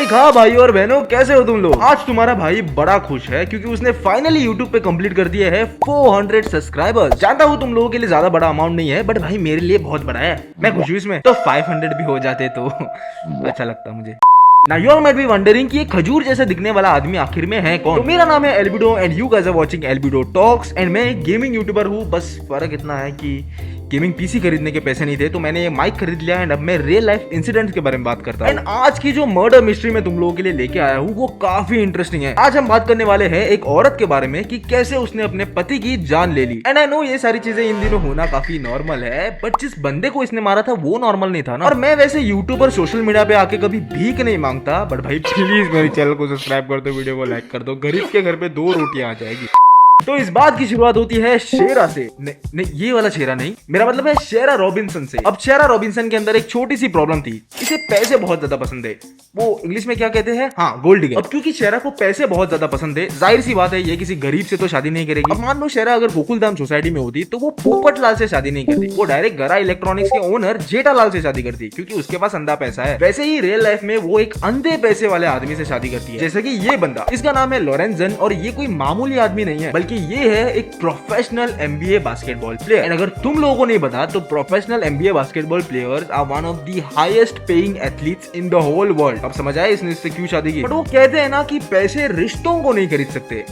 खा भाई और बहनों, कैसे हो तुम लोग। आज तुम्हारा भाई बड़ा खुश है क्योंकि उसने फाइनली यूट्यूब पे कंप्लीट कर दिया है 400 सब्सक्राइबर्स। जानता हूँ तुम लोगों के लिए ज्यादा बड़ा अमाउंट नहीं है, बट भाई मेरे लिए बहुत बड़ा है। मैं खुश हूँ इसमें। तो 500 भी हो जाते तो अच्छा लगता मुझे। Now you all might be wondering कि ये खजूर जैसा दिखने वाला आदमी आखिर में है कौन। तो मेरा नाम है Elbido and you guys are watching Elbido talks and मैं एक गेमिंग यूट्यूबर हूँ। बस फर्क इतना है कि गेमिंग पीसी खरीदने के पैसे नहीं थे तो मैंने ये माइक खरीद लिया एंड अब मैं रियल लाइफ इंसिडेंट्स के बारे में बात करता हूँ। एंड आज की जो मर्डर मिस्ट्री मैं तुम लोगों के लिए लेके आया हूँ वो काफी इंटरेस्टिंग है। आज हम बात करने वाले हैं एक औरत के बारे में कि कैसे उसने अपने पति की जान ले ली। एंड आई नो ये सारी चीजें इन दिनों होना काफी नॉर्मल है, बट जिस बंदे को इसने मारा था वो नॉर्मल नहीं था ना। और मैं वैसे यूट्यूब और सोशल मीडिया पे आके कभी भीख नहीं मांगता, बट भाई प्लीज मेरे चैनल को सब्सक्राइब कर दो, वीडियो को लाइक कर दो। गरीब के घर पे 2 रोटियां आ जाएगी। तो इस बात की शुरुआत होती है शेरा से। नहीं ये वाला शेरा नहीं, मेरा मतलब है शेरा रॉबिन्सन से। अब शेरा रॉबिन्सन के अंदर एक छोटी सी प्रॉब्लम थी, इसे पैसे बहुत ज्यादा पसंद है। वो इंग्लिश में क्या कहते हैं, हाँ, गोल्ड डिगर। अब क्योंकि शेरा को पैसे बहुत ज्यादा पसंद है, जाहिर सी बात है ये किसी गरीब से तो शादी नहीं करेगी। अब मान लो शेरा अगर गोकुलधाम सोसाइटी में होती तो वो पोपट लाल से शादी नहीं करती, वो डायरेक्ट गरा इलेक्ट्रॉनिक्स के ओनर जेठालाल से शादी करती क्योंकि उसके पास अंधा पैसा है। वैसे ही रियल लाइफ में वो एक अंधे पैसे वाले आदमी से शादी करती है, जैसे कि ये बंदा। इसका नाम है लॉरेंजन और ये कोई मामूली आदमी नहीं है, बल्कि ये है एक professional NBA basketball player. And अगर तुम लोगों को नहीं पता तो professional NBA basketball players are one of the highest paying athletes in the whole world. अब समझ आया इसने इससे क्यों शादी की। बट वो कहते हैं ना कि पैसे रिश्तों को नहीं खरीद सकते।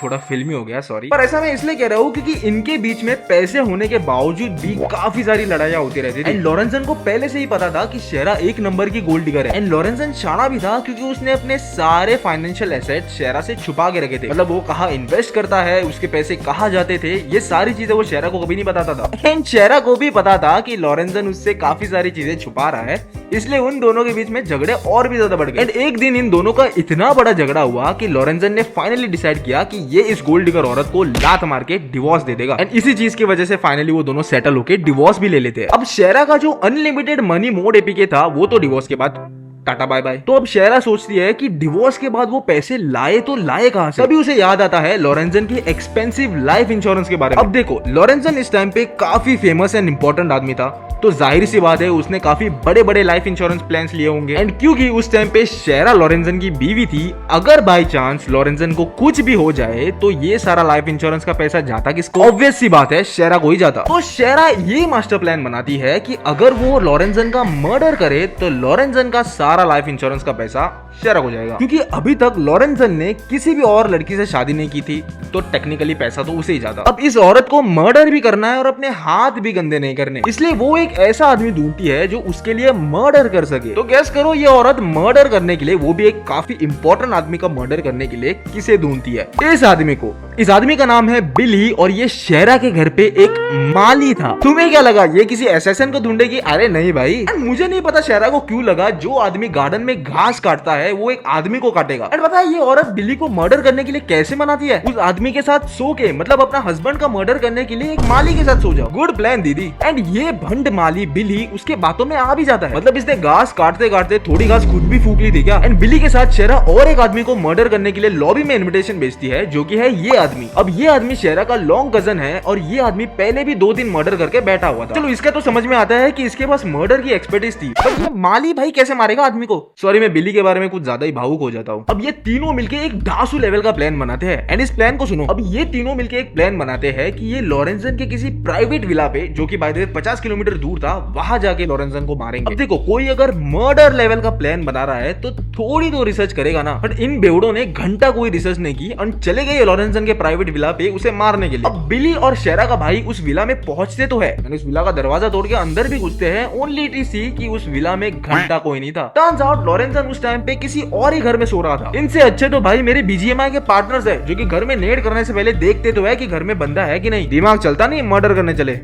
थोड़ा फिल्मी हो गया, सॉरी, पर ऐसा मैं इसलिए कह रहा हूँ क्योंकि इनके बीच में पैसे होने के बावजूद भी काफी सारी लड़ाइयाँ होती रहती थी। एंड लॉरेंसन को पहले से ही पता था कि शेरा 1 नंबर की गोल्ड डिगर है। एंड लॉरेंसन शाना भी था क्योंकि उसने अपने सारे फाइनेंशियल एसेट शेरा से छुपा के रखे थे। मतलब वो कहाँ इन्वेस्ट करता है, उसके पैसे कहाँ जाते थे, ये सारी चीजें वो शेरा को कभी नहीं बताता था। एंड शेरा को भी पता था कि लॉरेंसन उससे काफी सारी चीजें छुपा रहा है, इसलिए उन दोनों के बीच में झगड़े और भी ज्यादा बढ़ गए। एंड एक दिन इन दोनों का इतना बड़ा झगड़ा हुआ कि लॉरेंसन ने फाइनली डिसाइड किया कि ये इस गोल्ड डिगर औरत को लात मार के डिवोर्स दे देगा। एंड इसी चीज की वजह से फाइनली वो दोनों सेटल होके डिवोर्स भी ले लेते हैं। अब शेरा का जो अनलिमिटेड मनी मोड एपीके था वो तो डिवोर्स के बाद टाटा बाय बाय। तो अब शेरा सोचती है कि डिवोर्स के बाद वो पैसे लाए तो लाए कहां से। तभी उसे याद आता है लॉरेंसन की एक्सपेंसिव लाइफ इंश्योरेंस के बारे में। अब देखो, लॉरेंसन इस टाइम पे काफी फेमस एंड इंपॉर्टेंट आदमी था, तो जाहिर सी बात है उसने काफी बड़े बड़े लाइफ इंश्योरेंस प्लान्स लिए होंगे। एंड क्योंकि उस टाइम पे शेरा लॉरेंसन की बीवी थी, अगर बाय चांस लॉरेंसन को कुछ भी हो जाए तो ये सारा लाइफ इंश्योरेंस का पैसा जाता किसको? ऑब्वियस सी बात है शेरा को ही जाता। तो शेरा ये मास्टर प्लान बनाती है कि अगर वो लॉरेंसन का मर्डर करे तो लॉरेंसन का सारा लाइफ इंश्योरेंस का पैसा शेरा को जाएगा। क्योंकि अभी तक लॉरेंसन ने किसी भी और लड़की से शादी नहीं की थी, तो टेक्निकली पैसा तो उसे ही जाता। अब इस औरत को मर्डर भी करना है और अपने हाथ भी गंदे नहीं करने, इसलिए वो एक ऐसा आदमी ढूंढती है जो उसके लिए मर्डर कर सके। तो गैस करो ये औरत मर्डर करने के लिए, वो भी एक काफी इंपॉर्टेंट आदमी का मर्डर करने के लिए किसे ढूंढती है? इस आदमी को। इस आदमी का नाम है बिली और ये शेरा के घर पे एक माली था। तुम्हें क्या लगा ये किसी असैसिन को ढूंढेगी? अरे नहीं भाई, मुझे नहीं पता शेरा को क्यों लगा जो आदमी गार्डन में घास काटता है वो एक आदमी को काटेगा। और पता है ये औरत बिली को मर्डर करने के लिए कैसे मनाती है? उस आदमी के साथ सो के, मतलब अपना हस्बैंड का मर्डर करने के लिए एक माली के साथ सो जाओ। गुड प्लान दीदी। एंड ये भंड माली बिली उसके बातों में आ भी जाता है। मतलब इसने घास काटते काटते थोड़ी घास खुद भी फूक ली थी क्या? एंड बिली के साथ शेरा और एक आदमी को मर्डर करने के लिए लॉबी में इन्विटेशन भेजती है, जो कि है ये आदमी। अब ये आदमी शेरा का लॉन्ग कजन है और ये आदमी पहले भी 2 दिन मर्डर करके बैठा हुआ था। चलो इसका तो समझ में आता है कि इसके पास मर्डर की एक्सपर्टीज थी, पर ये माली भाई कैसे मारेगा आदमी को? सॉरी, मैं बिली के बारे में कुछ ज्यादा ही भावुक हो जाता हूँ। अब ये तीनों मिलके एक धांसू लेवल का प्लान बनाते हैं। एंड इस प्लान को सुनो। अब ये तीनों मिलके एक प्लान बनाते हैं कि ये लॉरेंसन के किसी प्राइवेट विला पे, जो कि बाय द वे 50 किलोमीटर दूर था, वहां जाके लॉरेंसन को मारेंगे। अब देखो, कोई अगर मर्डर लेवल का प्लान बना रहा है तो थोड़ी तो रिसर्च करेगा ना। बट इन बेवड़ों ने घंटा कोई रिसर्च नहीं की और चले गए लॉरेंसन के प्राइवेट विला पे उसे मारने के लिए। अब बिली और शेरा का भाई उस विला में पहुंचते तो है, उस विला का दरवाजा तोड़ के अंदर भी घुसते हैं, ओनली टू सी कि उस विला में घंटा कोई नहीं था। टर्न्स आउट लॉरेंसन उस टाइम पे किसी और ही घर में सो रहा था। इनसे अच्छे तो भाई मेरे बीजीएमआई के पार्टनर्स है, जो कि घर में नेड करने से पहले देखते तो है कि घर में बंदा है कि नहीं। दिमाग चलता नहीं मर्डर करने चले।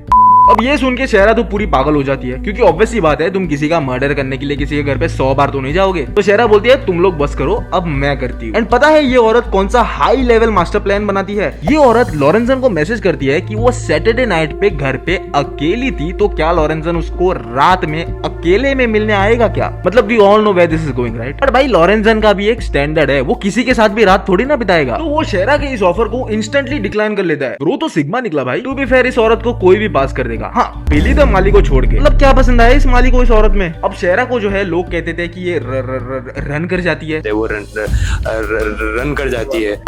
अब ये सुन के शेरा तो पूरी पागल हो जाती है, क्योंकि ऑब्वियस सी बात है तुम किसी का मर्डर करने के लिए किसी के घर पे 100 बार तो नहीं जाओगे। तो शेरा बोलती है तुम लोग बस करो, अब मैं करती हूँ। एंड पता है ये औरत कौन सा हाई लेवल मास्टर प्लान बनाती है? ये औरत लॉरेंसन को मैसेज करती है कि वो सैटरडे नाइट पे घर पे अकेली थी, तो क्या लॉरेंसन उसको रात में अकेले में मिलने आएगा क्या? मतलब we all know where this is going, right? But भाई लॉरेंसन का भी एक स्टैंडर्ड है, वो किसी के साथ भी रात थोड़ी ना बिताएगा। तो वो शेरा के इस ऑफर को इंस्टेंटली डिक्लाइन कर लेता है। रो तो सिग्मा निकला भाई। टू बी फेयर इस औरत को कोई भी पास कर देगा। पड़ेगा। हाँ, बिली द माली को छोड़ के। मतलब क्या पसंद आया इस माली को इस औरत में? अब शेरा को जो है लोग कहते थे कि ये रन कर जाती है, वो रन कर जाती है।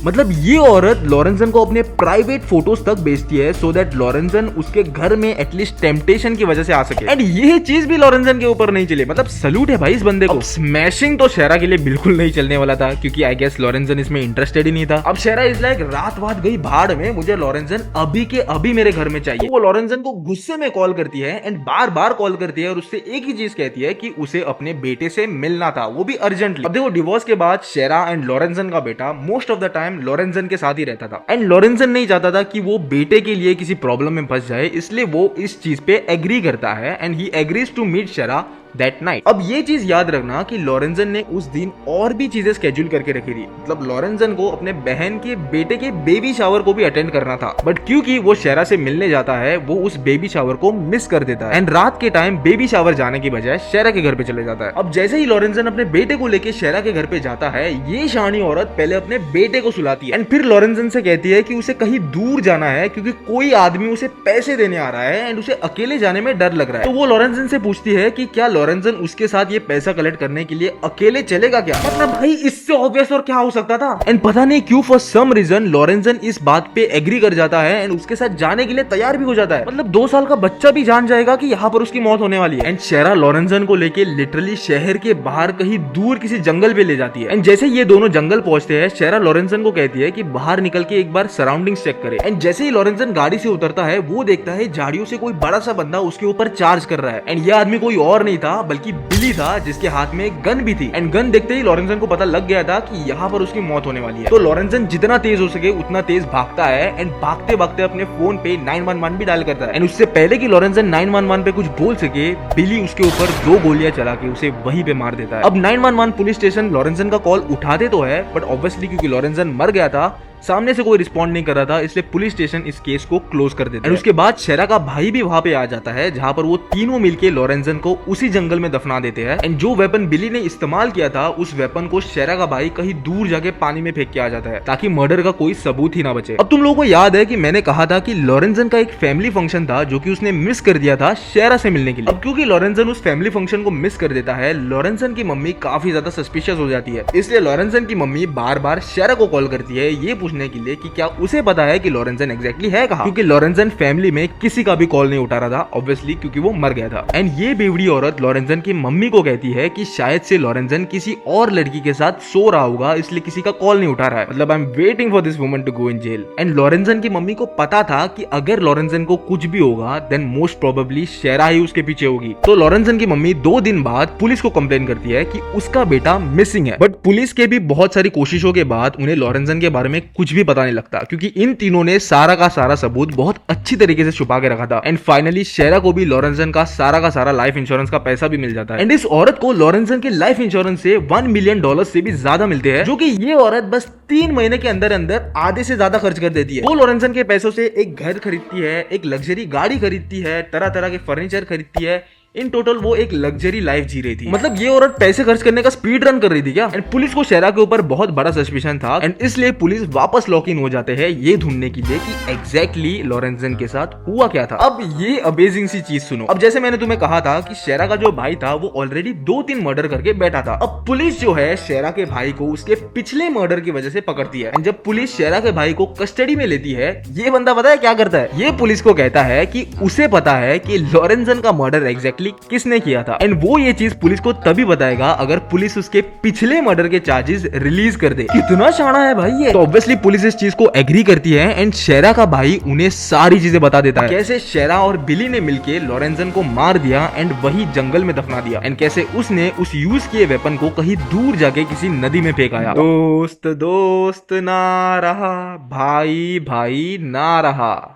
मतलब ये औरत लॉरेंसन को अपने प्राइवेट फोटोज तक बेचती है सो दैट लॉरेंसन उसके घर में एटलीस्ट टेम्पटेशन की वजह से आ सके। एंड ये चीज भी लॉरेंसन के ऊपर नहीं चली। मतलब सलूट है भाई इस बंदे को। स्मैशिंग तो शेरा के लिए बिल्कुल नहीं चलने वाला था क्योंकि आई गेस लॉरेंसन इसमें इंटरेस्टेड ही नहीं था। अब शेरा इज लाइक रात बात गई भाड़ में, मुझे लॉरेंसन अभी के अभी मेरे घर में चाहिए। वो लॉरेंसन को गुस्से में कॉल करती है एंड बार बार कॉल करती है और उससे एक ही चीज कहती है कि उसे अपने बेटे से मिलना था, वो भी अर्जेंटली। अब देखो डिवोर्स के बाद शेरा एंड लॉरेंसन का बेटा मोस्ट ऑफ द टाइम लॉरेंसन के साथ ही रहता था एंड लॉरेंसन नहीं चाहता था कि वो बेटे के लिए किसी प्रॉब्लम में फंस जाए, इसलिए वो इस चीज पे एग्री करता है and he agrees to meet Shera that night. अब ये चीज याद रखना कि लॉरेंसन ने उस दिन और भी चीजें स्केड्यूल करके रखी थी। मतलब लॉरेंसन को अपने बहन के बेटे के बेबी शावर को भी अटेंड करना था, बट क्योंकि वो शेरा से मिलने जाता है वो उस बेबी शावर को मिस कर देता है एंड रात के टाइम बेबी शावर जाने की बजाय शेरा के घर पे चले जाता है। अब जैसे ही लॉरेंसन अपने बेटे को लेके शेरा के घर पे जाता है, ये शानी औरत पहले अपने बेटे को सुलाती है एंड फिर लॉरेंसन से कहती है कि उसे कहीं दूर जाना है क्योंकि कोई आदमी उसे पैसे देने आ रहा है एंड उसे अकेले जाने में डर लग रहा है। तो वो लॉरेंसन से पूछती है कि क्या लॉरेंसन उसके साथ ये पैसा कलेक्ट करने के लिए अकेले चलेगा क्या? मतलब भाई इससे ऑब्वियस और क्या हो सकता था? एंड पता नहीं क्यों फॉर सम रीजन लॉरेंसन इस बात पे एग्री कर जाता है एंड उसके साथ जाने के लिए तैयार भी हो जाता है। मतलब 2 साल का बच्चा भी जान जाएगा कि यहाँ पर उसकी मौत होने वाली है। एंड शेरा लॉरेंसन को लेके लिटरली शहर के बाहर कहीं दूर किसी जंगल पे ले जाती है एंड जैसे ये दोनों जंगल पहुंचते हैं, शेरा लॉरेंसन को कहती है कि बाहर निकल के एक बार सराउंडिंग्स चेक करे। एंड जैसे ही लॉरेंसन गाड़ी से उतरता है, वो देखता है झाड़ियों से कोई बड़ा सा बंदा उसके ऊपर चार्ज कर रहा है एंड ये आदमी कोई और नहीं था बल्कि बिली था, जिसके हाथ में एक गन भी थी। एंड गन देखते ही लॉरेंसन को पता लग गया था कि यहाँ पर उसकी मौत होने वाली है। तो लॉरेंसन जितना तेज हो सके उतना तेज भागता है एंड भागते भागते अपने फोन पे 911 भी डायल करता है। एंड उससे पहले कि लॉरेंसन 911 पे कुछ बोल सके, बिली उसके ऊपर 2 गोलियां चला के उसे वहीं पे मार देता है। अब 911 पुलिस स्टेशन लॉरेंसन का कॉल उठाते तो है, बट ऑब्वियसली क्योंकि लॉरेंसन मर गया था, सामने से कोई रिस्पॉन्ड नहीं कर रहा था, इसलिए पुलिस स्टेशन इस केस को क्लोज कर देता है। उसके बाद शेरा का भाई भी वहां पे आ जाता है, जहां पर वो तीनों मिलके लॉरेंसन को उसी जंगल में दफना देते हैं। एंड जो वेपन बिली ने इस्तेमाल किया था, उस वेपन को शेरा का भाई कहीं दूर जाके पानी में फेंक के आ जाता है ताकि मर्डर का कोई सबूत ही ना बचे। अब तुम लोगों को याद है कि मैंने कहा था कि लॉरेंसन का एक फैमिली फंक्शन था जो कि उसने मिस कर दिया था शेरा से मिलने के लिए। अब क्योंकि लॉरेंसन उस फैमिली फंक्शन को मिस कर देता है, लॉरेंसन की मम्मी काफी ज्यादा सस्पिशियस हो जाती है, इसलिए लॉरेंसन की मम्मी बार बार शेरा को कॉल करती है ये पूछने के लिए कि क्या उसे पता है कि लॉरेंसन एग्जैक्टली है कहाँ, क्योंकि लॉरेंसन फैमिली में किसी का भी कॉल नहीं उठा रहा था, ऑब्वियसली क्योंकि वो मर गया था। एंड ये बेवड़ी औरत लॉरेंसन की मम्मी को कहती है कि शायद से लॉरेंसन किसी और लड़की के साथ सो रहा होगा, इसलिए किसी का कॉल नहीं उठा रहा है। मतलब I am waiting for this woman to go in jail. And Lawrenson की मम्मी को पता था कि अगर लॉरेंसन को कुछ भी होगा देन मोस्ट प्रोबेबली शेरा ही उसके पीछे होगी। तो लॉरेंसन की मम्मी 2 दिन बाद पुलिस को कंप्लेन करती है कि उसका बेटा मिसिंग है, बट पुलिस के भी बहुत सारी कोशिशों के बाद उन्हें लॉरेंसन के बारे में कुछ भी पता नहीं लगता, क्योंकि इन तीनों ने सारा का सारा सबूत बहुत अच्छी तरीके से छुपा के रखा था। एंड फाइनली शेरा को भी लॉरेंसन का सारा लाइफ इंश्योरेंस का पैसा भी मिल जाता है। एंड इस औरत को लॉरेंसन के लाइफ इंश्योरेंस से $1 मिलियन से भी ज्यादा मिलते हैं, जो कि ये औरत बस 3 महीने के अंदर अंदर आधे से ज्यादा खर्च कर देती है। वो लॉरेंसन के पैसों से एक घर खरीदती है, एक लग्जरी गाड़ी खरीदती है, तरह तरह के फर्नीचर खरीदती है। इन टोटल वो एक लग्जरी लाइफ जी रही थी। मतलब ये औरत पैसे खर्च करने का स्पीड रन कर रही थी क्या? एंड पुलिस को शेरा के ऊपर बहुत बड़ा सस्पिशन था एंड इसलिए पुलिस वापस लॉक इन हो जाते हैं ये ढूंढने के लिए कि एग्जैक्टली लॉरेंसन के साथ हुआ क्या था। अब ये अमेजिंग सी चीज सुनो। अब जैसे मैंने तुम्हें कहा था कि शेरा का जो भाई था वो ऑलरेडी 2-3 मर्डर करके बैठा था। अब पुलिस जो है शेरा के भाई को उसके पिछले मर्डर की वजह से पकड़ती है। एंड जब पुलिस शेरा के भाई को कस्टडी में लेती है, ये बंदा पता है क्या करता है? ये पुलिस को कहता है कि उसे पता है कि लॉरेंसन का मर्डर एग्जैक्टली किसने किया था। एंड वो ये चीज पुलिस को तभी बताएगा अगर पुलिस उसके पिछले मर्डर के चार्जेस रिलीज कर दे। कितना शाना है भाई ये। तो ऑब्वियसली पुलिस इस चीज को एग्री करती है एंड शेरा का भाई उन्हें सारी चीजें बता देता है, कैसे शेरा और बिली ने मिलके लॉरेंसन को मार दिया एंड वही जंगल में दफना दिया, एंड कैसे उसने उस यूज किए वेपन को कहीं दूर जाके किसी नदी में फेंकाया। दोस्त दोस्त ना रहा, भाई भाई ना रहा।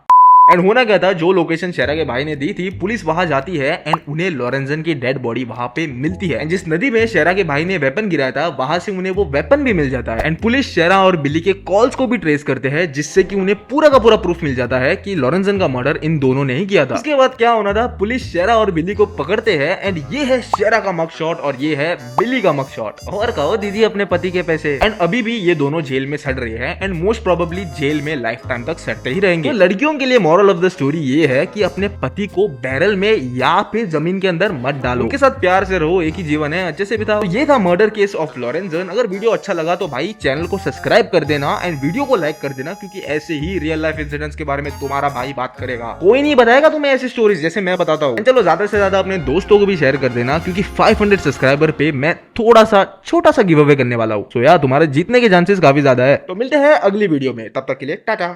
एंड होना क्या था, जो लोकेशन शेरा के भाई ने दी थी, पुलिस वहां जाती है एंड उन्हें लॉरेंसन की डेड बॉडी वहां पे मिलती है। एंड जिस नदी में शेरा के भाई ने वेपन गिराया था वहां से उन्हें वो वेपन भी मिल जाता है। एंड पुलिस शेरा और बिली के कॉल्स को भी ट्रेस करते हैं, जिससे कि उन्हें पूरा का पूरा प्रूफ मिल जाता है कि लॉरेंसन का मर्डर इन दोनों ने ही किया था। उसके बाद क्या होना था, पुलिस शेरा और बिली को पकड़ते हैं एंड ये है शेरा का मग शॉट और ये है बिली का मग शॉट। और कहो दीदी अपने पति के पैसे। एंड अभी भी ये दोनों जेल में सड़ रहे हैं एंड मोस्ट प्रोबेबली जेल में लाइफ टाइम तक सड़ते ही रहेंगे। तो लड़कियों के लिए मॉरल ऑफ द स्टोरी ये है कि अपने पति को बैरल में या फिर जमीन के अंदर मत डालो, उनके साथ प्यार से रहो, एक ही जीवन है, अच्छे से बिताओ। ये था मर्डर केस ऑफ लॉरेंसन। अगर वीडियो अच्छा लगा तो भाई चैनल को सब्सक्राइब कर देना एंड वीडियो को लाइक कर देना, क्योंकि ऐसे ही रियल लाइफ इंसिडेंट्स के बारे में तुम्हारा भाई बात करेगा। कोई नहीं बताएगा तुम्हें ऐसी स्टोरीज जैसे मैं बताता हूँ। चलो ज्यादा से ज्यादा अपने दोस्तों को भी शेयर कर देना, क्योंकि 500 सब्सक्राइबर पे मैं थोड़ा सा छोटा सा गिव अवे करने वाला हूँ। तो यार तुम्हारे जीतने के चांसेस काफी ज्यादा है। तो मिलते हैं अगली वीडियो में, तब तक के लिए टाटा।